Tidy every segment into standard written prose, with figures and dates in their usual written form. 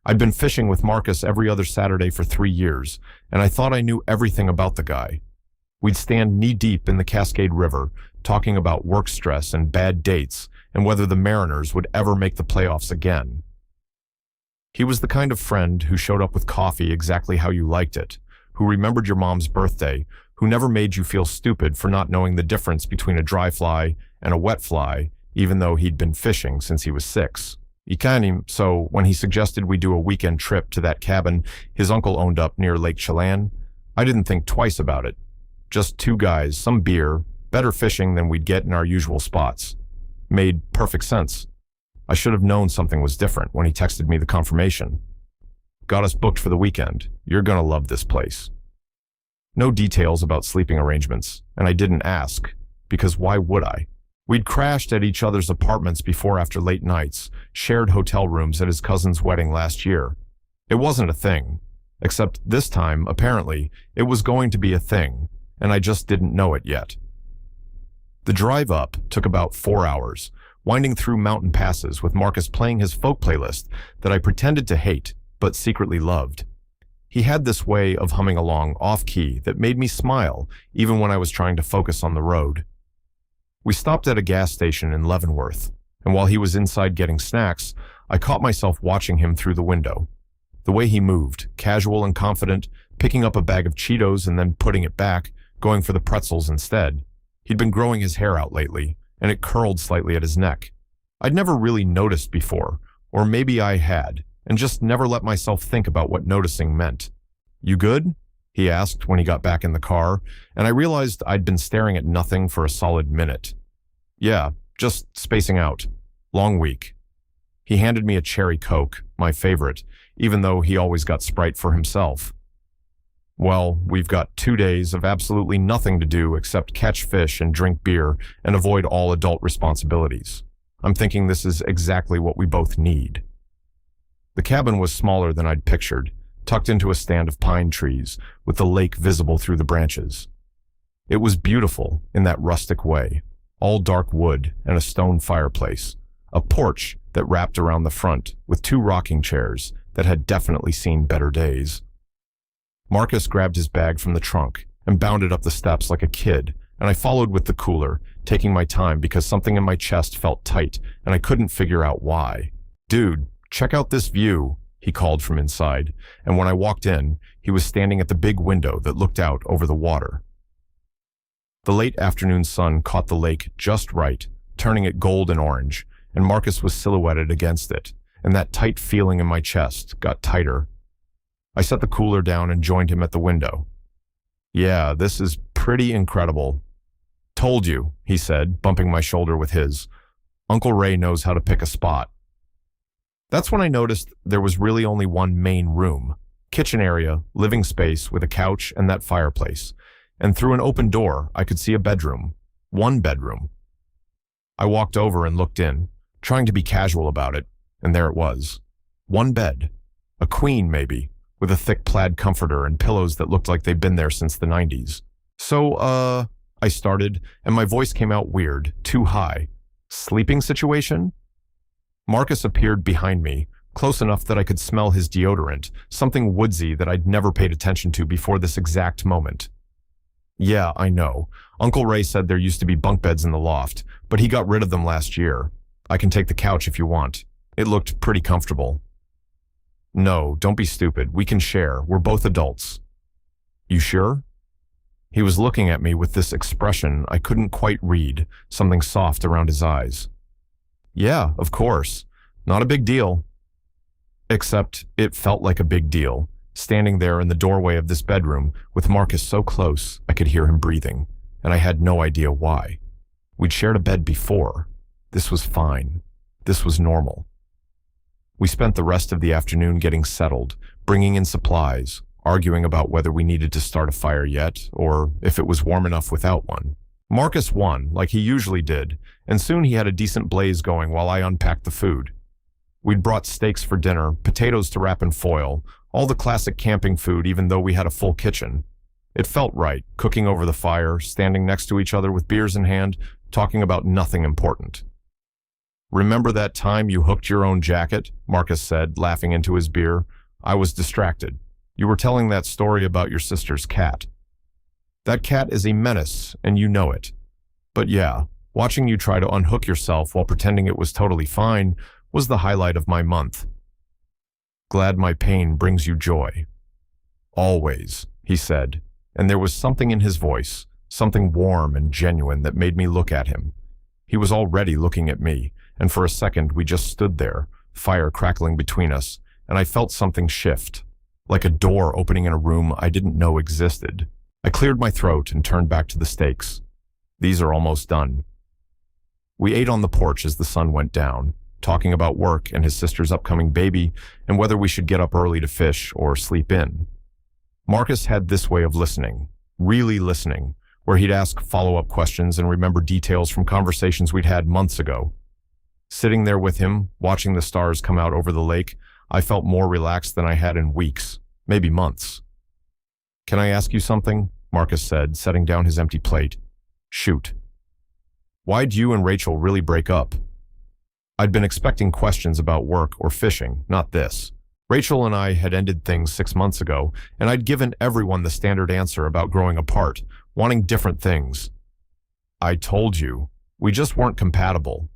I'd been fishing with Marcus every other Saturday for 3 years, and I thought I knew everything about the guy. We'd stand knee-deep in the Cascade River, talking about work stress and bad dates, and whether the Mariners would ever make the playoffs again. He was the kind of friend who showed up with coffee exactly how you liked it, who remembered your mom's birthday, who never made you feel stupid for not knowing the difference between a dry fly and a wet fly, even though he'd been fishing since he was 6. So when he suggested we do a weekend trip to that cabin his uncle owned up near Lake Chelan, I didn't think twice about it. Just 2 guys, some beer, better fishing than we'd get in our usual spots. Made perfect sense. I should have known something was different when he texted me the confirmation. Got us booked for the weekend. You're gonna love this place. No details about sleeping arrangements, and I didn't ask, because why would I? We'd crashed at each other's apartments before after late nights, shared hotel rooms at his cousin's wedding last year. It wasn't a thing, except this time, apparently, it was going to be a thing, and I just didn't know it yet. The drive up took about 4 hours, winding through mountain passes with Marcus playing his folk playlist that I pretended to hate, but secretly loved. He had this way of humming along off-key that made me smile even when I was trying to focus on the road. We stopped at a gas station in Leavenworth, and while he was inside getting snacks, I caught myself watching him through the window. The way he moved, casual and confident, picking up a bag of Cheetos and then putting it back, going for the pretzels instead. He'd been growing his hair out lately, and it curled slightly at his neck. I'd never really noticed before, or maybe I had, and just never let myself think about what noticing meant. "You good?" he asked when he got back in the car, and I realized I'd been staring at nothing for a solid minute. "Yeah, just spacing out. Long week." He handed me a cherry Coke, my favorite, even though he always got Sprite for himself. "Well, we've got 2 days of absolutely nothing to do except catch fish and drink beer and avoid all adult responsibilities. I'm thinking this is exactly what we both need." The cabin was smaller than I'd pictured, tucked into a stand of pine trees, with the lake visible through the branches. It was beautiful in that rustic way, all dark wood and a stone fireplace, a porch that wrapped around the front with 2 rocking chairs that had definitely seen better days. Marcus grabbed his bag from the trunk and bounded up the steps like a kid, and I followed with the cooler, taking my time because something in my chest felt tight and I couldn't figure out why. "Dude, check out this view," he called from inside, and when I walked in, he was standing at the big window that looked out over the water. The late afternoon sun caught the lake just right, turning it gold and orange, and Marcus was silhouetted against it, and that tight feeling in my chest got tighter. I set the cooler down and joined him at the window. "Yeah, this is pretty incredible." "Told you," he said, bumping my shoulder with his. "Uncle Ray knows how to pick a spot." That's when I noticed there was really only one main room, kitchen area, living space with a couch and that fireplace, and through an open door I could see a bedroom. One bedroom. I walked over and looked in, trying to be casual about it, and there it was. One bed. A queen, maybe, with a thick plaid comforter and pillows that looked like they'd been there since the 90s. I started, and my voice came out weird, too high. "Sleeping situation?" Marcus appeared behind me, close enough that I could smell his deodorant, something woodsy that I'd never paid attention to before this exact moment. "Yeah, I know. Uncle Ray said there used to be bunk beds in the loft, but he got rid of them last year. I can take the couch if you want. It looked pretty comfortable." "No, don't be stupid. We can share. We're both adults." "You sure?" He was looking at me with this expression I couldn't quite read, something soft around his eyes. "Yeah, of course. Not a big deal." Except it felt like a big deal, standing there in the doorway of this bedroom with Marcus so close I could hear him breathing, and I had no idea why. We'd shared a bed before. This was fine. This was normal. We spent the rest of the afternoon getting settled, bringing in supplies, arguing about whether we needed to start a fire yet, or if it was warm enough without one. Marcus won, like he usually did, and soon he had a decent blaze going while I unpacked the food. We'd brought steaks for dinner, potatoes to wrap in foil, all the classic camping food even though we had a full kitchen. It felt right, cooking over the fire, standing next to each other with beers in hand, talking about nothing important. Remember that time you hooked your own jacket? Marcus said, laughing into his beer. I was distracted. You were telling that story about your sister's cat. That cat is a menace, and you know it. But yeah, watching you try to unhook yourself while pretending it was totally fine was the highlight of my month. Glad my pain brings you joy. Always, he said, and there was something in his voice, something warm and genuine that made me look at him. He was already looking at me, and for a second we just stood there, fire crackling between us, and I felt something shift, like a door opening in a room I didn't know existed. I cleared my throat and turned back to the steaks. These are almost done. We ate on the porch as the sun went down, talking about work and his sister's upcoming baby and whether we should get up early to fish or sleep in. Marcus had this way of listening, really listening, where he'd ask follow-up questions and remember details from conversations we'd had months ago. Sitting there with him, watching the stars come out over the lake, I felt more relaxed than I had in weeks, maybe months. Can I ask you something? Marcus said, setting down his empty plate. Shoot. Why'd you and Rachel really break up? I'd been expecting questions about work or fishing, not this. Rachel and I had ended things 6 months ago, and I'd given everyone the standard answer about growing apart, wanting different things. I told you, we just weren't compatible.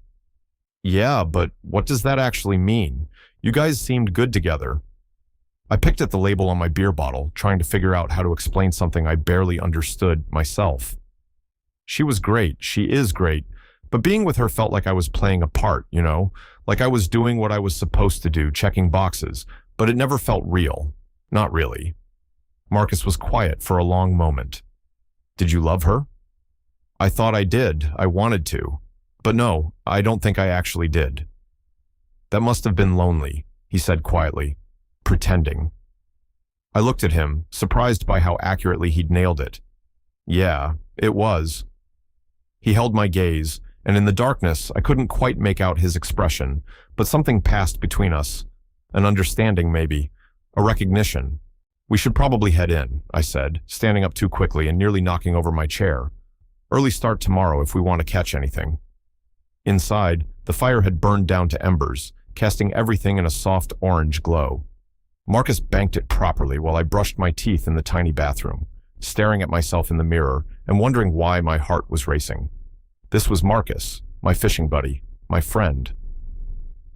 Yeah, but what does that actually mean? You guys seemed good together. I picked at the label on my beer bottle, trying to figure out how to explain something I barely understood myself. She was great, she is great, but being with her felt like I was playing a part, you know? Like I was doing what I was supposed to do, checking boxes, but it never felt real. Not really. Marcus was quiet for a long moment. Did you love her? I thought I did, I wanted to. But no, I don't think I actually did. That must have been lonely, he said quietly. Pretending. I looked at him, surprised by how accurately he'd nailed it. Yeah, it was. He held my gaze, and in the darkness I couldn't quite make out his expression, but something passed between us. An understanding, maybe. A recognition. We should probably head in, I said, standing up too quickly and nearly knocking over my chair. Early start tomorrow if we want to catch anything. Inside, the fire had burned down to embers, casting everything in a soft orange glow. Marcus banked it properly while I brushed my teeth in the tiny bathroom, staring at myself in the mirror and wondering why my heart was racing. This was Marcus, my fishing buddy, my friend.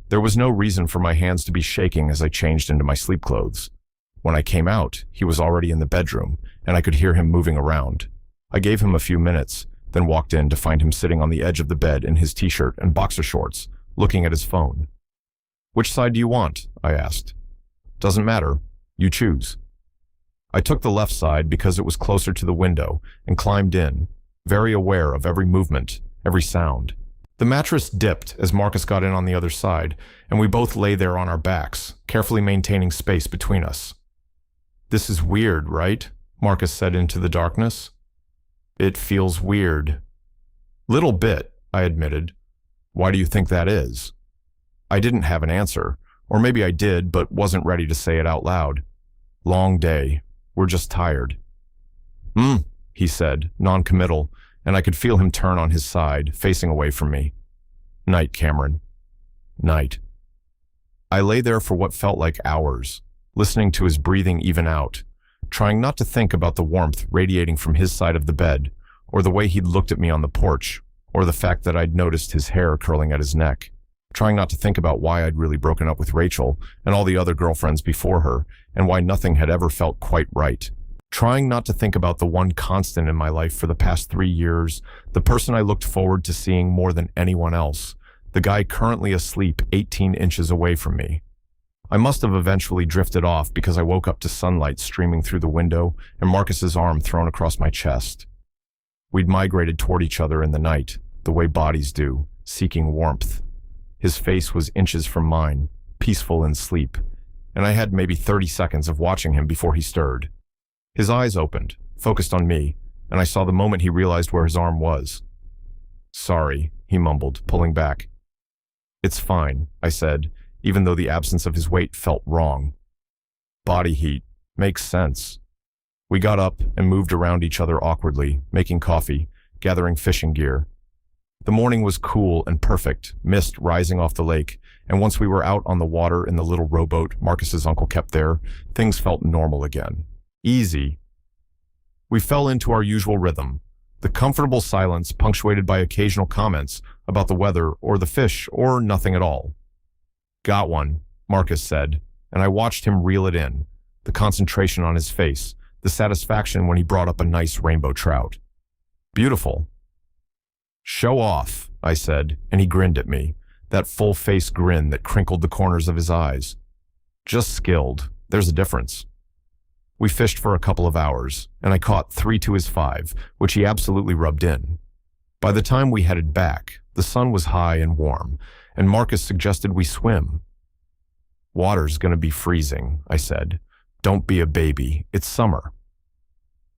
There was no reason for my hands to be shaking as I changed into my sleep clothes. When I came out, he was already in the bedroom, and I could hear him moving around. I gave him a few minutes, then walked in to find him sitting on the edge of the bed in his t-shirt and boxer shorts, looking at his phone. Which side do you want? I asked. Doesn't matter. You choose. I took the left side because it was closer to the window and climbed in, very aware of every movement, every sound. The mattress dipped as Marcus got in on the other side, and we both lay there on our backs, carefully maintaining space between us. This is weird, right? Marcus said into the darkness. It feels weird. Little bit, I admitted. Why do you think that is? I didn't have an answer, or maybe I did, but wasn't ready to say it out loud. Long day. We're just tired. He said, non-committal, and I could feel him turn on his side, facing away from me. Night, Cameron. Night. I lay there for what felt like hours, listening to his breathing even out, trying not to think about the warmth radiating from his side of the bed, or the way he'd looked at me on the porch, or the fact that I'd noticed his hair curling at his neck, trying not to think about why I'd really broken up with Rachel and all the other girlfriends before her, and why nothing had ever felt quite right. Trying not to think about the one constant in my life for the past 3 years, the person I looked forward to seeing more than anyone else, the guy currently asleep 18 inches away from me. I must have eventually drifted off because I woke up to sunlight streaming through the window and Marcus's arm thrown across my chest. We'd migrated toward each other in the night, the way bodies do, seeking warmth. His face was inches from mine, peaceful in sleep, and I had maybe 30 seconds of watching him before he stirred. His eyes opened, focused on me, and I saw the moment he realized where his arm was. Sorry, he mumbled, pulling back. It's fine, I said, even though the absence of his weight felt wrong. Body heat. Makes sense. We got up and moved around each other awkwardly, making coffee, gathering fishing gear. The morning was cool and perfect, mist rising off the lake, and once we were out on the water in the little rowboat Marcus's uncle kept there, things felt normal again. Easy. We fell into our usual rhythm, the comfortable silence punctuated by occasional comments about the weather or the fish or nothing at all. "Got one," Marcus said, and I watched him reel it in, the concentration on his face, the satisfaction when he brought up a nice rainbow trout. "Beautiful." "Show off," I said, and he grinned at me, that full-face grin that crinkled the corners of his eyes. "Just skilled. There's a difference." We fished for a couple of hours, and I caught 3 to his 5, which he absolutely rubbed in. By the time we headed back, the sun was high and warm, and Marcus suggested we swim. "Water's gonna be freezing," I said. "Don't be a baby. It's summer."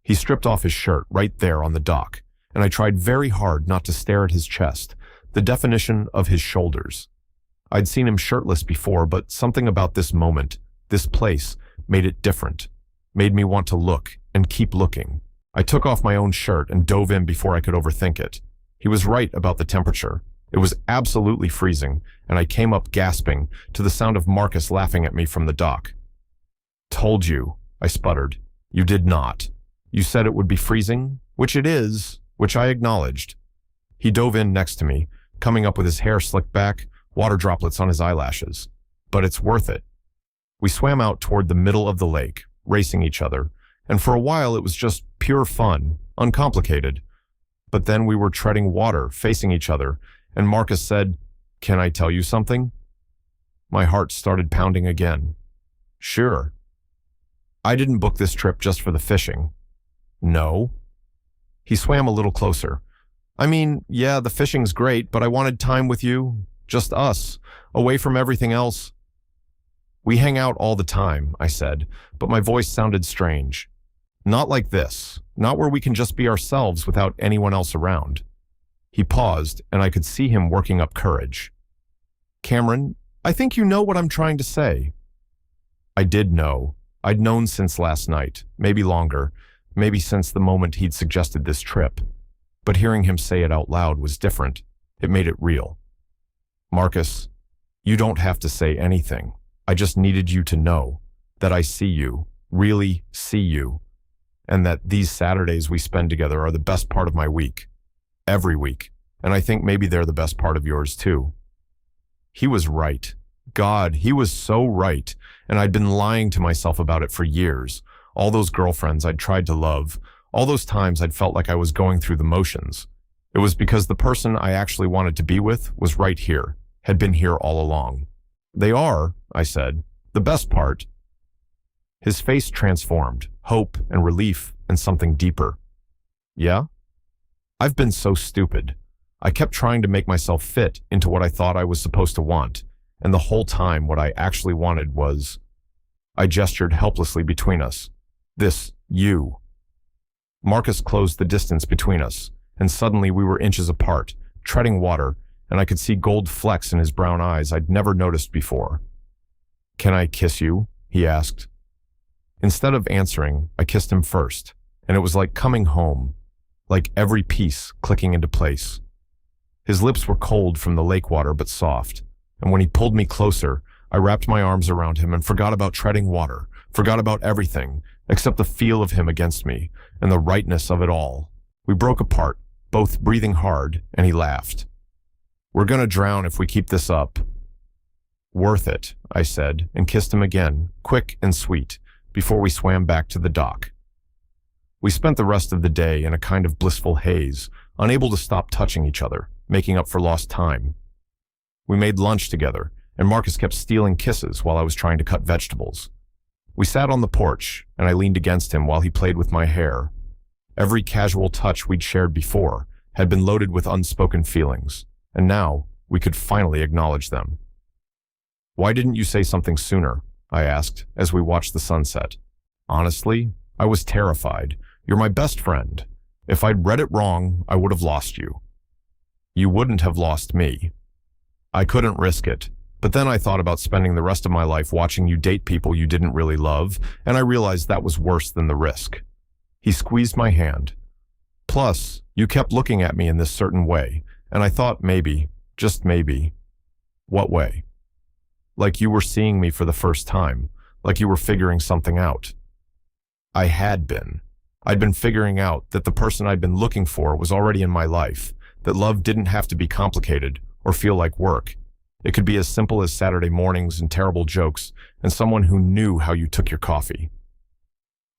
He stripped off his shirt right there on the dock, and I tried very hard not to stare at his chest, the definition of his shoulders. I'd seen him shirtless before, but something about this moment, this place, made it different, made me want to look and keep looking. I took off my own shirt and dove in before I could overthink it. He was right about the temperature. It was absolutely freezing, and I came up gasping to the sound of Marcus laughing at me from the dock. "Told you," I sputtered. "You did not. You said it would be freezing, which it is," which I acknowledged. He dove in next to me, coming up with his hair slicked back, water droplets on his eyelashes. "But it's worth it." We swam out toward the middle of the lake, racing each other, and for a while it was just pure fun, uncomplicated. But then we were treading water, facing each other, and Marcus said, "Can I tell you something?" My heart started pounding again. "Sure." "I didn't book this trip just for the fishing." "No." He swam a little closer. "I mean, yeah, the fishing's great, but I wanted time with you, just us, away from everything else." "We hang out all the time," I said, but my voice sounded strange. "Not like this, not where we can just be ourselves without anyone else around." He paused, and I could see him working up courage. "Cameron, I think you know what I'm trying to say." I did know. I'd known since last night, maybe longer, maybe since the moment he'd suggested this trip. But hearing him say it out loud was different. It made it real. "Marcus, you don't have to say anything. I just needed you to know that I see you, really see you, and that these Saturdays we spend together are the best part of my week. Every week. And I think maybe they're the best part of yours too." He was right. God, he was so right, and I'd been lying to myself about it for years. All those girlfriends I'd tried to love, all those times I'd felt like I was going through the motions. It was because the person I actually wanted to be with was right here, had been here all along. "They are," I said, "the best part." His face transformed, hope and relief and something deeper. "Yeah? I've been so stupid. I kept trying to make myself fit into what I thought I was supposed to want, and the whole time what I actually wanted was..." I gestured helplessly between us. "This, you." Marcus closed the distance between us, and suddenly we were inches apart, treading water, and I could see gold flecks in his brown eyes I'd never noticed before. "Can I kiss you?" he asked. Instead of answering, I kissed him first, and it was like coming home, like every piece clicking into place. His lips were cold from the lake water but soft, and when he pulled me closer, I wrapped my arms around him and forgot about treading water, forgot about everything, except the feel of him against me and the rightness of it all. We broke apart, both breathing hard, and he laughed. "We're gonna drown if we keep this up." "Worth it," I said, and kissed him again, quick and sweet, before we swam back to the dock. We spent the rest of the day in a kind of blissful haze, unable to stop touching each other, making up for lost time. We made lunch together, and Marcus kept stealing kisses while I was trying to cut vegetables. We sat on the porch, and I leaned against him while he played with my hair. Every casual touch we'd shared before had been loaded with unspoken feelings, and now we could finally acknowledge them. "Why didn't you say something sooner?" I asked as we watched the sunset. "Honestly, I was terrified. You're my best friend. If I'd read it wrong, I would have lost you." "You wouldn't have lost me." "I couldn't risk it. But then I thought about spending the rest of my life watching you date people you didn't really love, and I realized that was worse than the risk." He squeezed my hand. "Plus, you kept looking at me in this certain way, And I thought maybe, just maybe. What way? Like you were seeing me for the first time, like you were figuring something out. I had been. I'd been figuring out that the person I'd been looking for was already in my life, that love didn't have to be complicated or feel like work. It could be as simple as Saturday mornings and terrible jokes and someone who knew how you took your coffee.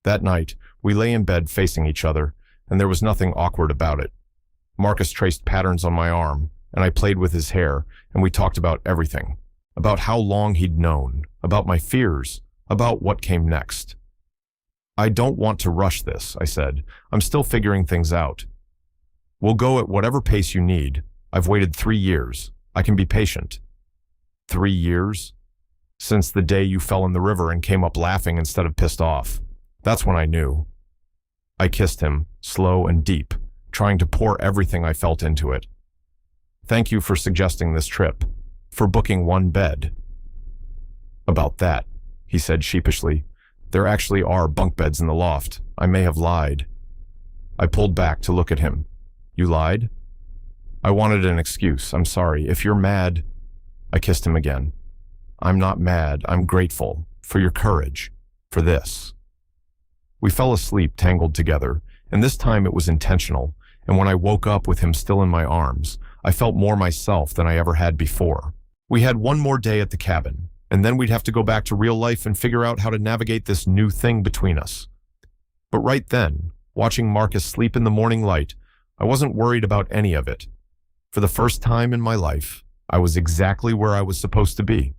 That night, we lay in bed facing each other, and there was nothing awkward about it. Marcus traced patterns on my arm, and I played with his hair, and we talked about everything. About how long he'd known, about my fears, about what came next. I don't want to rush this, I said. I'm still figuring things out. We'll go at whatever pace you need. I've waited 3 years. I can be patient. 3 years? Since the day you fell in the river and came up laughing instead of pissed off. That's when I knew. I kissed him, slow and deep, trying to pour everything I felt into it. Thank you for suggesting this trip, for booking one bed. About that, he said sheepishly. There actually are bunk beds in the loft. I may have lied. I pulled back to look at him. You lied? I wanted an excuse. I'm sorry. If you're mad... I kissed him again. I'm not mad. I'm grateful for your courage, for this. We fell asleep tangled together, and this time it was intentional, and when I woke up with him still in my arms, I felt more myself than I ever had before. We had one more day at the cabin, and then we'd have to go back to real life and figure out how to navigate this new thing between us. But right then, watching Marcus sleep in the morning light, I wasn't worried about any of it. For the first time in my life, I was exactly where I was supposed to be.